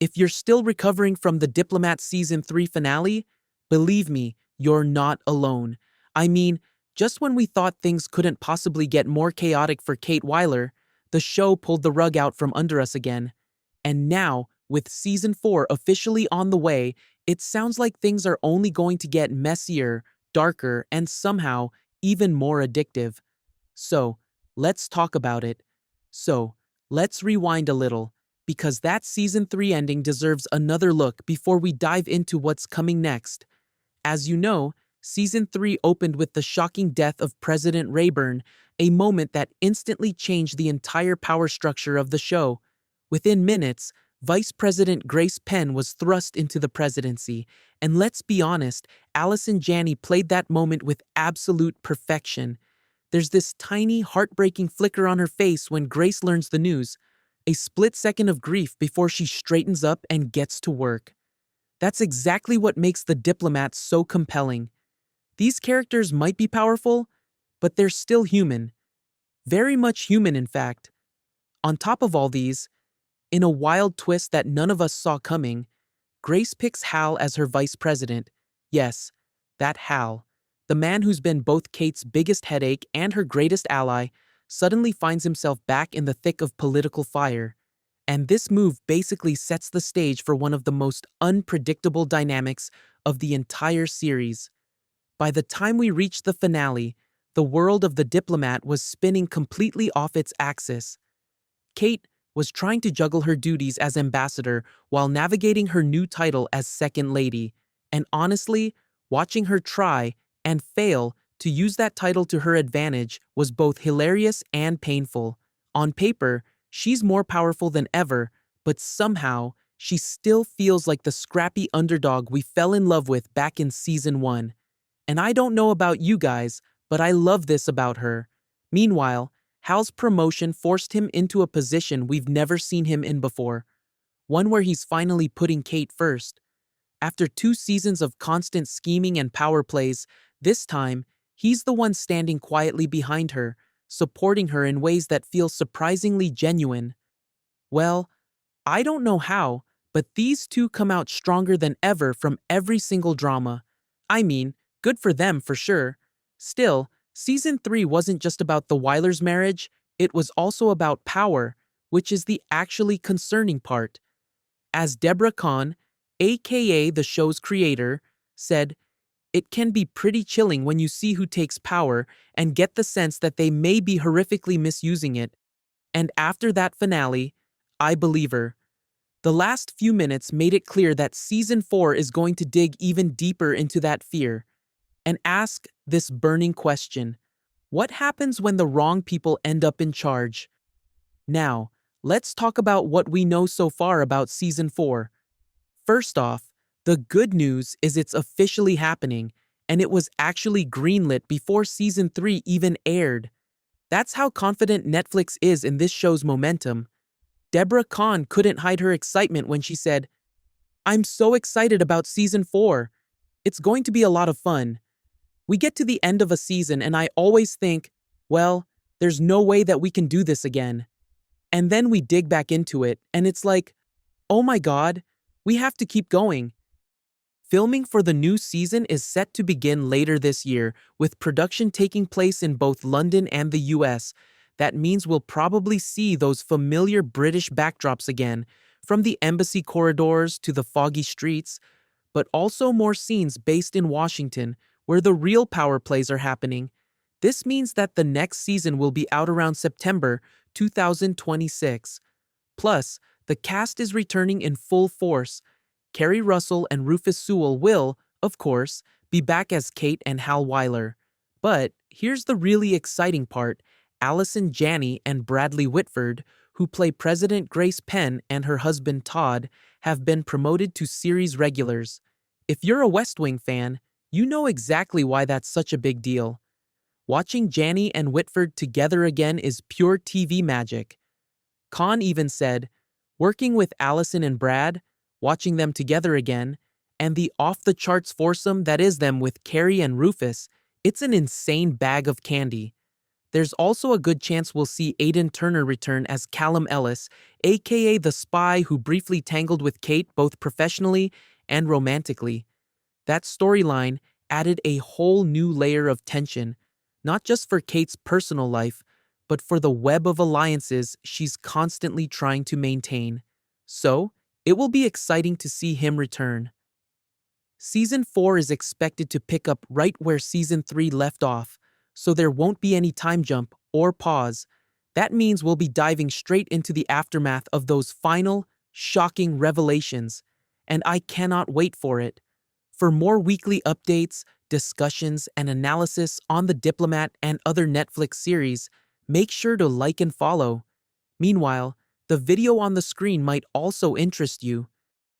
If you're still recovering from the Diplomat Season 3 finale, believe me, you're not alone. I mean, just when we thought things couldn't possibly get more chaotic for Kate Weiler, the show pulled the rug out from under us again. And now, with Season 4 officially on the way, it sounds like things are only going to get messier, darker, and somehow even more addictive. So, let's talk about it. So, let's rewind a little, because that Season 3 ending deserves another look before we dive into what's coming next. As you know, Season 3 opened with the shocking death of President Rayburn, a moment that instantly changed the entire power structure of the show. Within minutes, Vice President Grace Penn was thrust into the presidency, and let's be honest, Allison Janney played that moment with absolute perfection. There's this tiny, heartbreaking flicker on her face when Grace learns the news, a split second of grief before she straightens up and gets to work. That's exactly what makes the Diplomat so compelling. These characters might be powerful, but they're still human. Very much human, in fact. On top of all these, in a wild twist that none of us saw coming, Grace picks Hal as her vice president. Yes, that Hal, the man who's been both Kate's biggest headache and her greatest ally, suddenly finds himself back in the thick of political fire. And this move basically sets the stage for one of the most unpredictable dynamics of the entire series. By the time we reached the finale, the world of the Diplomat was spinning completely off its axis. Kate was trying to juggle her duties as ambassador while navigating her new title as Second Lady, and honestly, watching her try and fail to use that title to her advantage was both hilarious and painful. On paper, she's more powerful than ever, but somehow, she still feels like the scrappy underdog we fell in love with back in Season 1. And I don't know about you guys, but I love this about her. Meanwhile, Hal's promotion forced him into a position we've never seen him in before, one where he's finally putting Kate first. After 2 seasons of constant scheming and power plays, this time, he's the one standing quietly behind her, supporting her in ways that feel surprisingly genuine. Well, I don't know how, but these two come out stronger than ever from every single drama. I mean, good for them for sure. Still, Season 3 wasn't just about the Weilers' marriage, it was also about power, which is the actually concerning part. As Deborah Kahn, aka the show's creator, said, "It can be pretty chilling when you see who takes power and get the sense that they may be horrifically misusing it." And after that finale, I believe her. The last few minutes made it clear that Season 4 is going to dig even deeper into that fear and ask this burning question: what happens when the wrong people end up in charge? Now, let's talk about what we know so far about Season 4. First off, the good news is it's officially happening, and it was actually greenlit before Season 3 even aired. That's how confident Netflix is in this show's momentum. Deborah Kahn couldn't hide her excitement when she said, "I'm so excited about Season 4. It's going to be a lot of fun." We get to the end of a season and I always think, well, there's no way that we can do this again. And then we dig back into it and it's like, oh my god, we have to keep going. Filming for the new season is set to begin later this year, with production taking place in both London and the US. That means we'll probably see those familiar British backdrops again, from the embassy corridors to the foggy streets, but also more scenes based in Washington, where the real power plays are happening. This means that the next season will be out around September 2026. Plus, the cast is returning in full force. Kerry Russell and Rufus Sewell will, of course, be back as Kate and Hal Weiler. But here's the really exciting part: Allison Janney and Bradley Whitford, who play President Grace Penn and her husband Todd, have been promoted to series regulars. If you're a West Wing fan, you know exactly why that's such a big deal. Watching Janney and Whitford together again is pure TV magic. Kahn even said, working with Allison and Brad, watching them together again, and the off-the-charts foursome that is them with Kerry and Rufus, it's an insane bag of candy. There's also a good chance we'll see Aidan Turner return as Callum Ellis, aka the spy who briefly tangled with Kate both professionally and romantically. That storyline added a whole new layer of tension, not just for Kate's personal life, but for the web of alliances she's constantly trying to maintain. So, it will be exciting to see him return. Season 4 is expected to pick up right where Season 3 left off, so there won't be any time jump or pause. That means we'll be diving straight into the aftermath of those final, shocking revelations, and I cannot wait for it. For more weekly updates, discussions, and analysis on The Diplomat and other Netflix series, make sure to like and follow. Meanwhile, the video on the screen might also interest you.